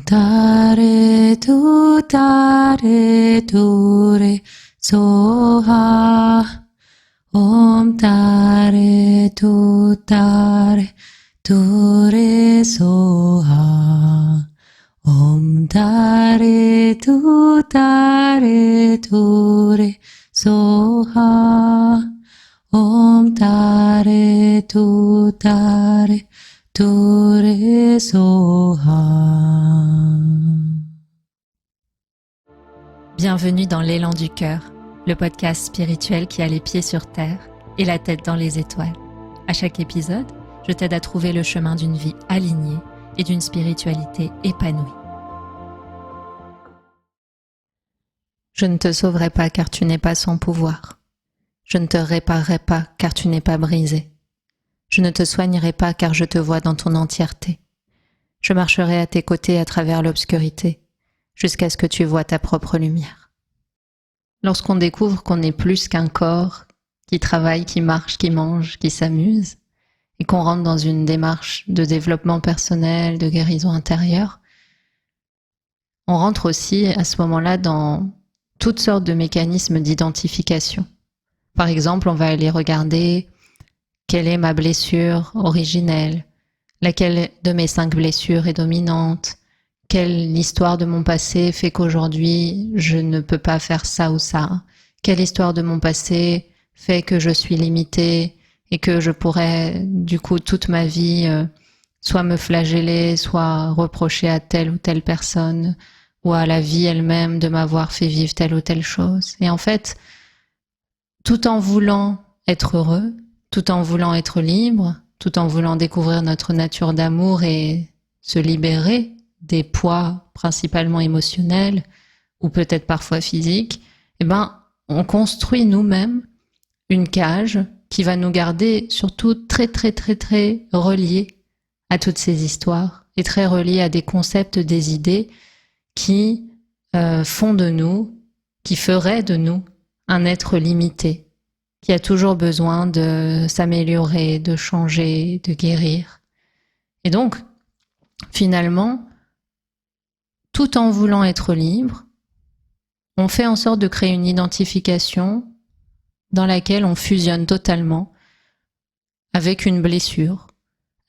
Tare tu re soha. Om tare tu re soha. Om tare tu re soha. Om tare tu re soha. Bienvenue dans l'élan du cœur, le podcast spirituel qui a les pieds sur terre et la tête dans les étoiles. À chaque épisode, je t'aide à trouver le chemin d'une vie alignée et d'une spiritualité épanouie. Je ne te sauverai pas car tu n'es pas sans pouvoir. Je ne te réparerai pas car tu n'es pas brisé. Je ne te soignerai pas car je te vois dans ton entièreté. Je marcherai à tes côtés à travers l'obscurité, jusqu'à ce que tu vois ta propre lumière. Lorsqu'on découvre qu'on n'est plus qu'un corps qui travaille, qui marche, qui mange, qui s'amuse, et qu'on rentre dans une démarche de développement personnel, de guérison intérieure, on rentre aussi à ce moment-là dans toutes sortes de mécanismes d'identification. Par exemple, on va aller regarder quelle est ma blessure originelle, laquelle de mes 5 blessures est dominante, quelle histoire de mon passé fait qu'aujourd'hui je ne peux pas faire ça ou ça, quelle histoire de mon passé fait que je suis limitée et que je pourrais du coup toute ma vie soit me flageller, soit reprocher à telle ou telle personne ou à la vie elle-même de m'avoir fait vivre telle ou telle chose. Et en fait, tout en voulant être heureux, tout en voulant être libre, tout en voulant découvrir notre nature d'amour et se libérer des poids principalement émotionnels ou peut-être parfois physiques, on construit nous-mêmes une cage qui va nous garder surtout très reliés à toutes ces histoires et très reliés à des concepts, des idées qui font de nous, qui feraient de nous un être limité, qui a toujours besoin de s'améliorer, de changer, de guérir. Et donc, finalement, tout en voulant être libre, on fait en sorte de créer une identification dans laquelle on fusionne totalement avec une blessure,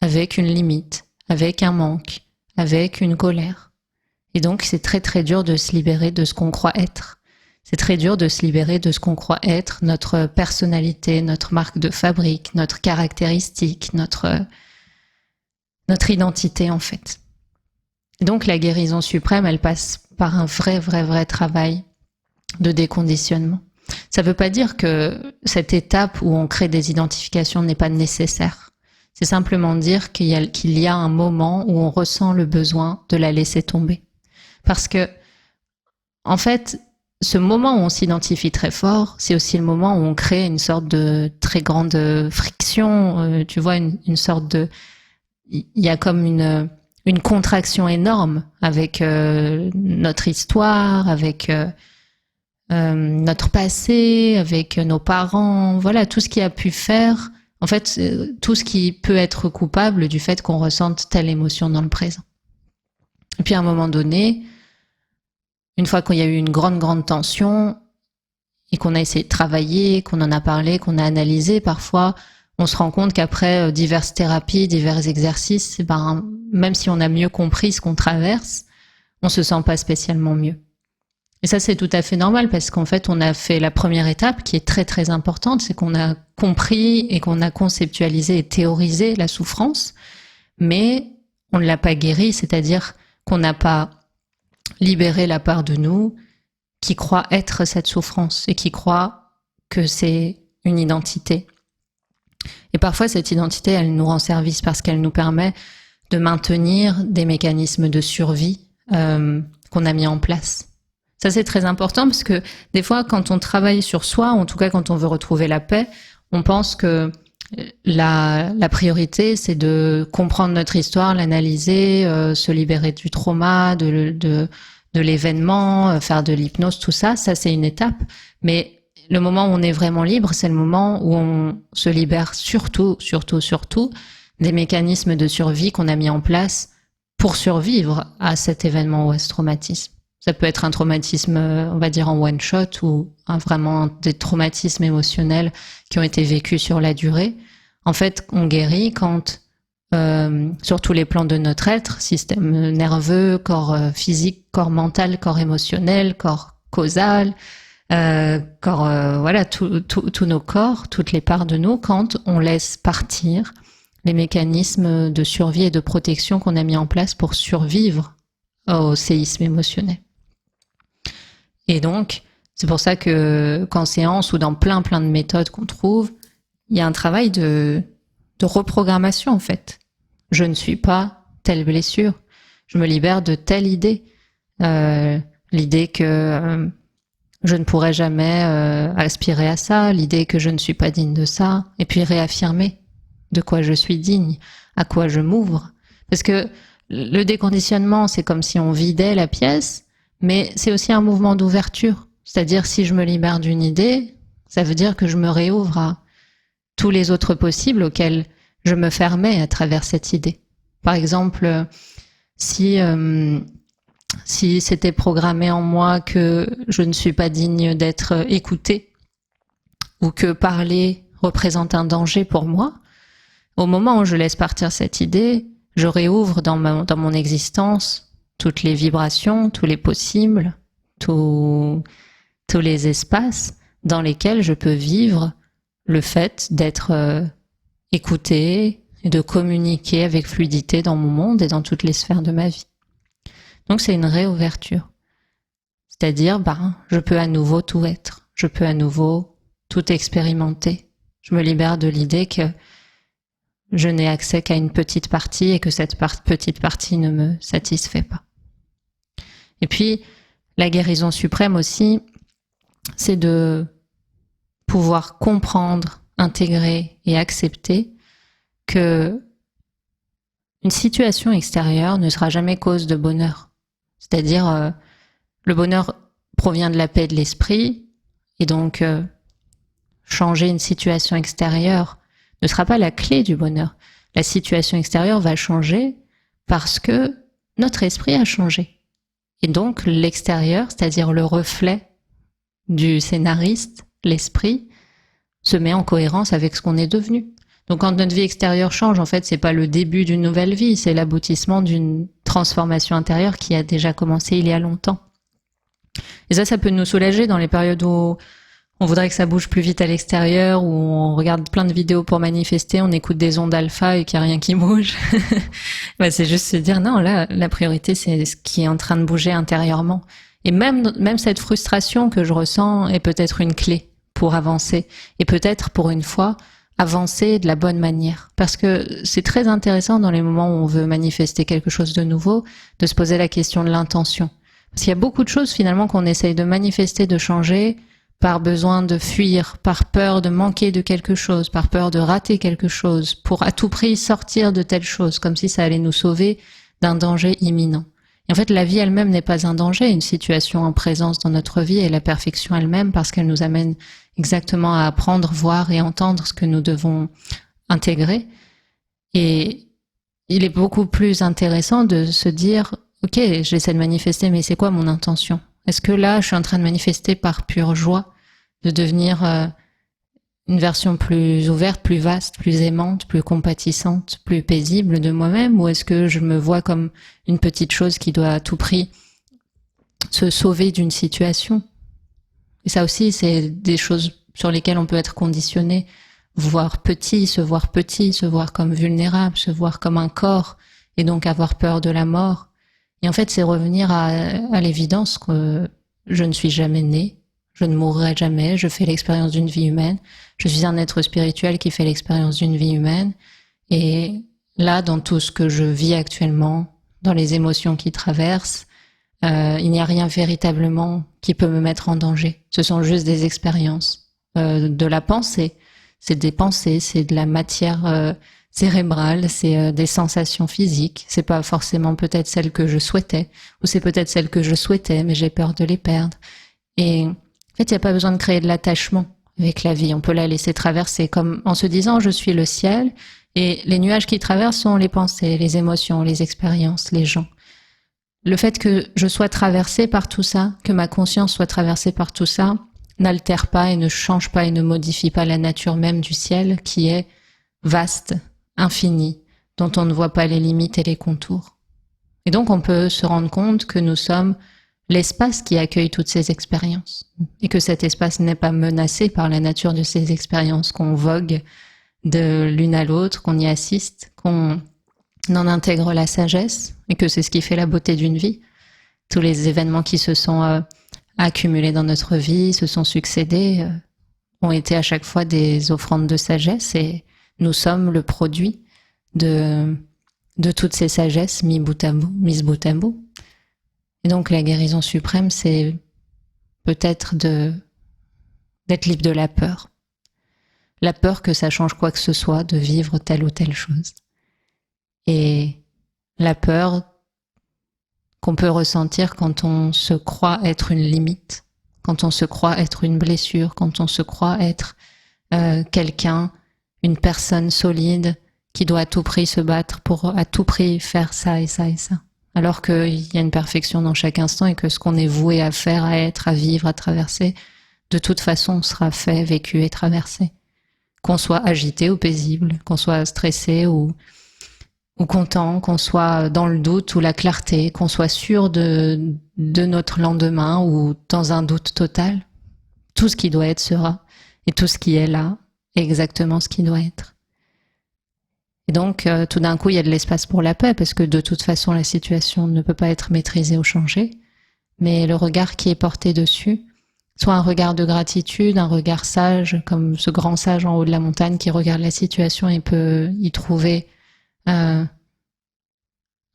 avec une limite, avec un manque, avec une colère. Et donc, c'est très dur de se libérer de ce qu'on croit être. C'est très dur de se libérer de ce qu'on croit être, notre personnalité, notre marque de fabrique, notre caractéristique, notre identité en fait. Donc la guérison suprême, elle passe par un vrai travail de déconditionnement. Ça ne veut pas dire que cette étape où on crée des identifications n'est pas nécessaire. C'est simplement dire qu'il y a un moment où on ressent le besoin de la laisser tomber. Parce que, en fait, ce moment où on s'identifie très fort, c'est aussi le moment où on crée une sorte de très grande friction, tu vois, une sorte de... Il y a comme une contraction énorme avec notre histoire, avec notre passé, avec nos parents, voilà, tout ce qui a pu faire, en fait, tout ce qui peut être coupable du fait qu'on ressente telle émotion dans le présent. Et puis à un moment donné, une fois qu'il y a eu une grande tension et qu'on a essayé de travailler, qu'on en a parlé, qu'on a analysé, parfois on se rend compte qu'après diverses thérapies, divers exercices, même si on a mieux compris ce qu'on traverse, on se sent pas spécialement mieux. Et ça, c'est tout à fait normal parce qu'en fait, on a fait la première étape qui est très importante, c'est qu'on a compris et qu'on a conceptualisé et théorisé la souffrance, mais on ne l'a pas guérie, c'est-à-dire qu'on n'a pas libéré la part de nous qui croit être cette souffrance et qui croit que c'est une identité. Et parfois, cette identité, elle nous rend service parce qu'elle nous permet de maintenir des mécanismes de survie qu'on a mis en place. Ça, c'est très important parce que des fois, quand on travaille sur soi, en tout cas quand on veut retrouver la paix, on pense que la priorité, c'est de comprendre notre histoire, l'analyser, se libérer du trauma, de l'événement, faire de l'hypnose, tout ça. Ça, c'est une étape. Mais le moment où on est vraiment libre, c'est le moment où on se libère surtout des mécanismes de survie qu'on a mis en place pour survivre à cet événement ou à ce traumatisme. Ça peut être un traumatisme, on va dire en one shot, ou vraiment des traumatismes émotionnels qui ont été vécus sur la durée. En fait, on guérit quand, sur tous les plans de notre être, système nerveux, corps physique, corps mental, corps émotionnel, corps causal, corps, voilà, tous nos corps, toutes les parts de nous, quand on laisse partir les mécanismes de survie et de protection qu'on a mis en place pour survivre au séisme émotionnel. Et donc, c'est pour ça que qu'en séance ou dans plein de méthodes qu'on trouve, il y a un travail de reprogrammation en fait. Je ne suis pas telle blessure. Je me libère de telle idée. L'idée que je ne pourrai jamais aspirer à ça, l'idée que je ne suis pas digne de ça, et puis réaffirmer de quoi je suis digne, à quoi je m'ouvre. Parce que le déconditionnement, c'est comme si on vidait la pièce, mais c'est aussi un mouvement d'ouverture. C'est-à-dire, si je me libère d'une idée, ça veut dire que je me réouvre à tous les autres possibles auxquels je me fermais à travers cette idée. Par exemple, si c'était programmé en moi que je ne suis pas digne d'être écoutée, ou que parler représente un danger pour moi, au moment où je laisse partir cette idée, je réouvre dans mon existence toutes les vibrations, tous les possibles, tous les espaces dans lesquels je peux vivre le fait d'être écoutée et de communiquer avec fluidité dans mon monde et dans toutes les sphères de ma vie. Donc c'est une réouverture. C'est-à-dire, je peux à nouveau tout être. Je peux à nouveau tout expérimenter. Je me libère de l'idée que je n'ai accès qu'à une petite partie et que cette petite partie ne me satisfait pas. Et puis, la guérison suprême aussi, c'est de pouvoir comprendre, intégrer et accepter que une situation extérieure ne sera jamais cause de bonheur. C'est-à-dire, le bonheur provient de la paix de l'esprit, et donc changer une situation extérieure ne sera pas la clé du bonheur. La situation extérieure va changer parce que notre esprit a changé. Et donc l'extérieur, c'est-à-dire le reflet du scénariste, l'esprit, se met en cohérence avec ce qu'on est devenu. Donc quand notre vie extérieure change, en fait, c'est pas le début d'une nouvelle vie, c'est l'aboutissement d'une transformation intérieure qui a déjà commencé il y a longtemps. Et ça peut nous soulager dans les périodes où on voudrait que ça bouge plus vite à l'extérieur, où on regarde plein de vidéos pour manifester, on écoute des ondes alpha et qu'il n'y a rien qui bouge. C'est juste se dire, non, là, la priorité, c'est ce qui est en train de bouger intérieurement. Et même cette frustration que je ressens est peut-être une clé pour avancer. Et peut-être, pour une fois, avancer de la bonne manière. Parce que c'est très intéressant dans les moments où on veut manifester quelque chose de nouveau, de se poser la question de l'intention. Parce qu'il y a beaucoup de choses, finalement, qu'on essaye de manifester, de changer, par besoin de fuir, par peur de manquer de quelque chose, par peur de rater quelque chose, pour à tout prix sortir de telle chose, comme si ça allait nous sauver d'un danger imminent. Et en fait, la vie elle-même n'est pas un danger, une situation en présence dans notre vie est la perfection elle-même parce qu'elle nous amène exactement à apprendre, voir et entendre ce que nous devons intégrer. Et il est beaucoup plus intéressant de se dire, ok, j'essaie de manifester, mais c'est quoi mon intention ? Est-ce que là, je suis en train de manifester par pure joie de devenir une version plus ouverte, plus vaste, plus aimante, plus compatissante, plus paisible de moi-même, ou est-ce que je me vois comme une petite chose qui doit à tout prix se sauver d'une situation ? Et ça aussi, c'est des choses sur lesquelles on peut être conditionné, voir petit, se voir comme vulnérable, se voir comme un corps, et donc avoir peur de la mort. Et en fait, c'est revenir à l'évidence que je ne suis jamais né, je ne mourrai jamais, je fais l'expérience d'une vie humaine, je suis un être spirituel qui fait l'expérience d'une vie humaine. Et là, dans tout ce que je vis actuellement, dans les émotions qui traversent, il n'y a rien véritablement qui peut me mettre en danger. Ce sont juste des expériences. De la pensée, c'est des pensées, c'est de la matière cérébrale, c'est des sensations physiques. C'est pas forcément peut-être celles que je souhaitais, ou c'est peut-être celles que je souhaitais, mais j'ai peur de les perdre. Et en fait, il n'y a pas besoin de créer de l'attachement avec la vie. On peut la laisser traverser comme en se disant « je suis le ciel » Et les nuages qui traversent sont les pensées, les émotions, les expériences, les gens. Le fait que je sois traversée par tout ça, que ma conscience soit traversée par tout ça, n'altère pas et ne change pas et ne modifie pas la nature même du ciel qui est vaste, infinie, dont on ne voit pas les limites et les contours. Et donc on peut se rendre compte que nous sommes l'espace qui accueille toutes ces expériences et que cet espace n'est pas menacé par la nature de ces expériences, qu'on vogue de l'une à l'autre, qu'on y assiste, qu'on en intègre la sagesse et que c'est ce qui fait la beauté d'une vie. Tous les événements qui se sont accumulés dans notre vie, se sont succédés, ont été à chaque fois des offrandes de sagesse et nous sommes le produit de toutes ces sagesses mises bout à bout. Et donc la guérison suprême, c'est peut-être d'être libre de la peur. La peur que ça change quoi que ce soit, de vivre telle ou telle chose. Et la peur qu'on peut ressentir quand on se croit être une limite, quand on se croit être une blessure, quand on se croit être quelqu'un, une personne solide qui doit à tout prix se battre pour à tout prix faire ça et ça et ça. Alors qu'il y a une perfection dans chaque instant et que ce qu'on est voué à faire, à être, à vivre, à traverser, de toute façon sera fait, vécu et traversé. Qu'on soit agité ou paisible, qu'on soit stressé ou content, qu'on soit dans le doute ou la clarté, qu'on soit sûr de notre lendemain ou dans un doute total. Tout ce qui doit être sera, et tout ce qui est là est exactement ce qui doit être. Et donc, tout d'un coup, il y a de l'espace pour la paix, parce que de toute façon, la situation ne peut pas être maîtrisée ou changée, mais le regard qui est porté dessus, soit un regard de gratitude, un regard sage, comme ce grand sage en haut de la montagne qui regarde la situation et peut y trouver un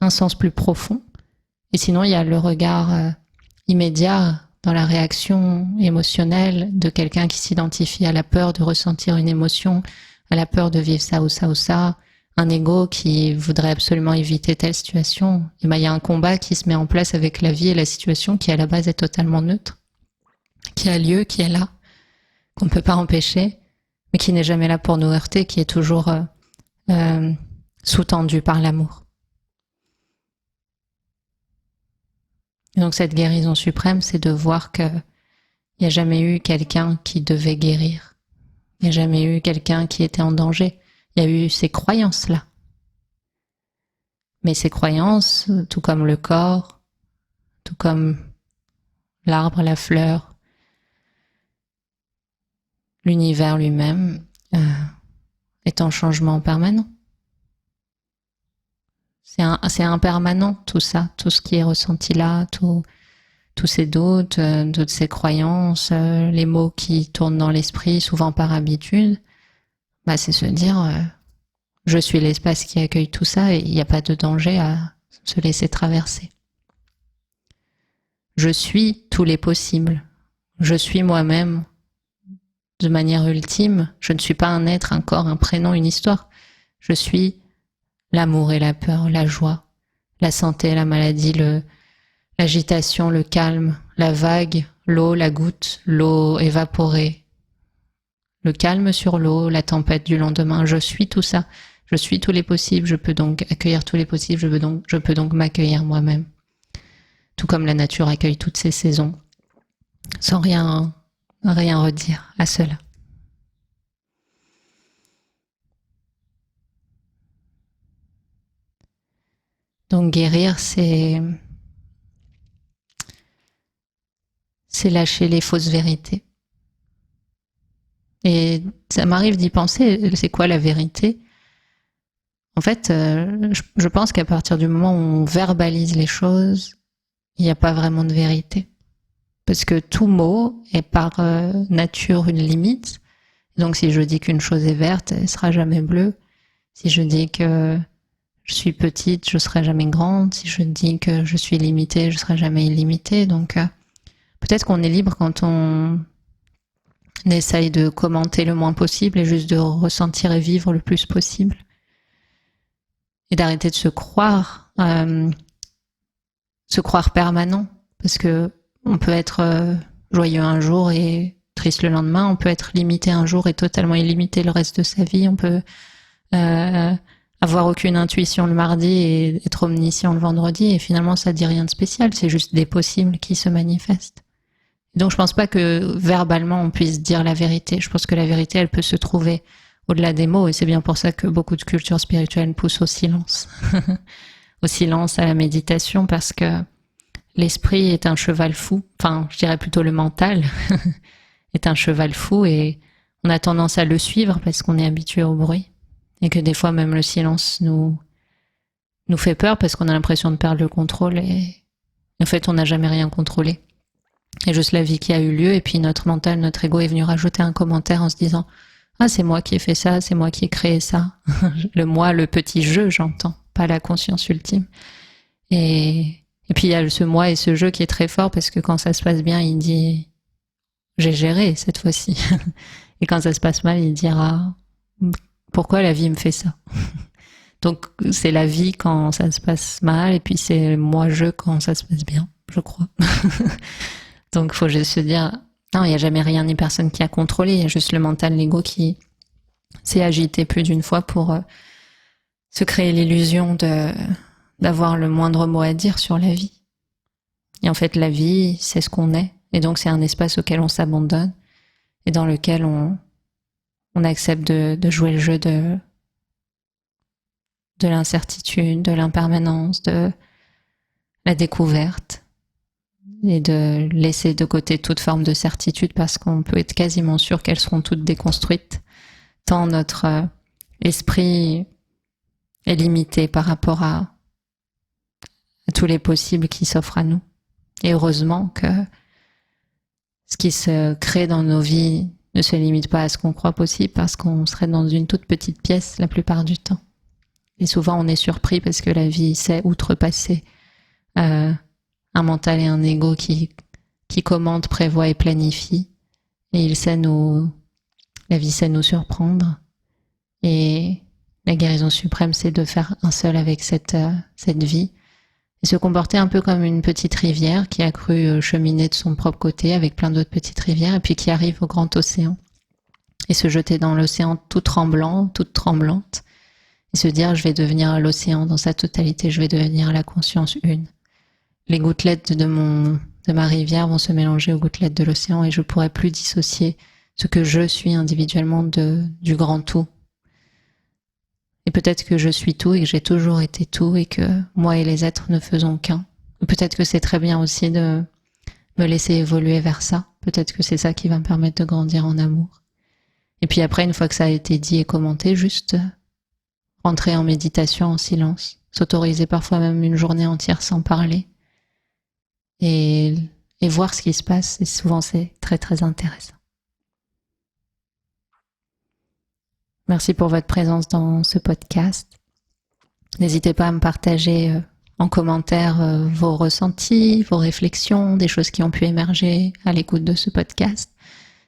sens plus profond. Et sinon, il y a le regard immédiat dans la réaction émotionnelle de quelqu'un qui s'identifie à la peur de ressentir une émotion, à la peur de vivre ça ou ça ou ça, un ego qui voudrait absolument éviter telle situation. Et ben, il y a un combat qui se met en place avec la vie et la situation qui à la base est totalement neutre, qui a lieu, qui est là, qu'on ne peut pas empêcher, mais qui n'est jamais là pour nous heurter, qui est toujours sous-tendu par l'amour. Et donc cette guérison suprême, c'est de voir qu'il n'y a jamais eu quelqu'un qui devait guérir. Il n'y a jamais eu quelqu'un qui était en danger. Il y a eu ces croyances-là. Mais ces croyances, tout comme le corps, tout comme l'arbre, la fleur, l'univers lui-même, est en changement permanent. C'est impermanent tout ça, tout ce qui est ressenti là, tous ces doutes, toutes ces croyances, les mots qui tournent dans l'esprit, souvent par habitude, bah c'est se dire je suis l'espace qui accueille tout ça et il n'y a pas de danger à se laisser traverser. Je suis tous les possibles. Je suis moi-même de manière ultime. Je ne suis pas un être, un corps, un prénom, une histoire. Je suis l'amour et la peur, la joie, la santé, la maladie, l'agitation, le calme, la vague, l'eau, la goutte, l'eau évaporée, le calme sur l'eau, la tempête du lendemain. Je suis tout ça. Je suis tous les possibles. Je peux donc accueillir tous les possibles. Je peux donc m'accueillir moi-même. Tout comme la nature accueille toutes ses saisons, sans rien redire à cela. Donc guérir, c'est lâcher les fausses vérités. Et ça m'arrive d'y penser, c'est quoi la vérité ? En fait, je pense qu'à partir du moment où on verbalise les choses, il n'y a pas vraiment de vérité. Parce que tout mot est par nature une limite. Donc si je dis qu'une chose est verte, elle sera jamais bleue. Si je dis que je suis petite, je serai jamais grande. Si je dis que je suis limitée, je serai jamais illimitée. Donc peut-être qu'on est libre quand on essaye de commenter le moins possible et juste de ressentir et vivre le plus possible. Et d'arrêter de se croire permanent. Parce que on peut être joyeux un jour et triste le lendemain. On peut être limité un jour et totalement illimité le reste de sa vie. On peut avoir aucune intuition le mardi et être omniscient le vendredi, et finalement ça dit rien de spécial, c'est juste des possibles qui se manifestent. Donc je pense pas que verbalement on puisse dire la vérité. Je pense que la vérité, elle peut se trouver au-delà des mots, et c'est bien pour ça que beaucoup de cultures spirituelles poussent au silence. Au silence, à la méditation, parce que l'esprit est un cheval fou, enfin je dirais plutôt le mental est un cheval fou, et on a tendance à le suivre parce qu'on est habitué au bruit, et que des fois même le silence nous fait peur parce qu'on a l'impression de perdre le contrôle, et en fait on n'a jamais rien contrôlé. Et juste la vie qui a eu lieu, et puis notre mental, notre ego est venu rajouter un commentaire en se disant « Ah, c'est moi qui ai fait ça, c'est moi qui ai créé ça. » Le moi, le petit jeu, j'entends, pas la conscience ultime. Et puis il y a ce moi et ce jeu qui est très fort, parce que quand ça se passe bien, il dit « J'ai géré cette fois-ci. » Et quand ça se passe mal, il dira « Pourquoi la vie me fait ça ?» Donc c'est la vie quand ça se passe mal, et puis c'est moi-je quand ça se passe bien, je crois. Donc il faut juste se dire, non, il n'y a jamais rien ni personne qui a contrôlé, il y a juste le mental, l'ego qui s'est agité plus d'une fois pour se créer l'illusion d'avoir le moindre mot à dire sur la vie. Et en fait, la vie, c'est ce qu'on est, et donc c'est un espace auquel on s'abandonne, et dans lequel on accepte de jouer le jeu de l'incertitude, de l'impermanence, de la découverte, et de laisser de côté toute forme de certitude, parce qu'on peut être quasiment sûr qu'elles seront toutes déconstruites, tant notre esprit est limité par rapport à tous les possibles qui s'offrent à nous. Et heureusement que ce qui se crée dans nos vies ne se limite pas à ce qu'on croit possible, parce qu'on serait dans une toute petite pièce la plupart du temps. Et souvent on est surpris parce que la vie sait outrepasser un mental et un ego qui commande, prévoit et planifie. Et la vie sait nous surprendre. Et la guérison suprême, c'est de faire un seul avec cette vie, et se comporter un peu comme une petite rivière qui a cru cheminer de son propre côté avec plein d'autres petites rivières, et puis qui arrive au grand océan, et se jeter dans l'océan toute tremblante, et se dire, je vais devenir l'océan dans sa totalité, je vais devenir la conscience une. Les gouttelettes de ma rivière vont se mélanger aux gouttelettes de l'océan, et je pourrai plus dissocier ce que je suis individuellement du grand tout. Et peut-être que je suis tout, et que j'ai toujours été tout, et que moi et les êtres ne faisons qu'un. Peut-être que c'est très bien aussi de me laisser évoluer vers ça. Peut-être que c'est ça qui va me permettre de grandir en amour. Et puis après, une fois que ça a été dit et commenté, juste rentrer en méditation, en silence, s'autoriser parfois même une journée entière sans parler, et voir ce qui se passe. Et souvent c'est très très intéressant. Merci pour votre présence dans ce podcast. N'hésitez pas à me partager en commentaire vos ressentis, vos réflexions, des choses qui ont pu émerger à l'écoute de ce podcast.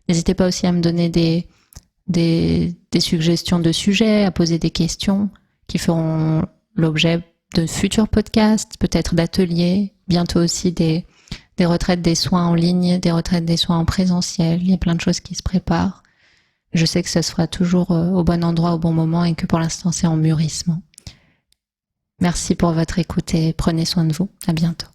N'hésitez pas aussi à me donner des suggestions de sujets, à poser des questions qui feront l'objet de futurs podcasts, peut-être d'ateliers, bientôt aussi des retraites des soins en ligne, des retraites des soins en présentiel. Il y a plein de choses qui se préparent. Je sais que ça se fera toujours au bon endroit, au bon moment, et que pour l'instant c'est en mûrissement. Merci pour votre écoute et prenez soin de vous. À bientôt.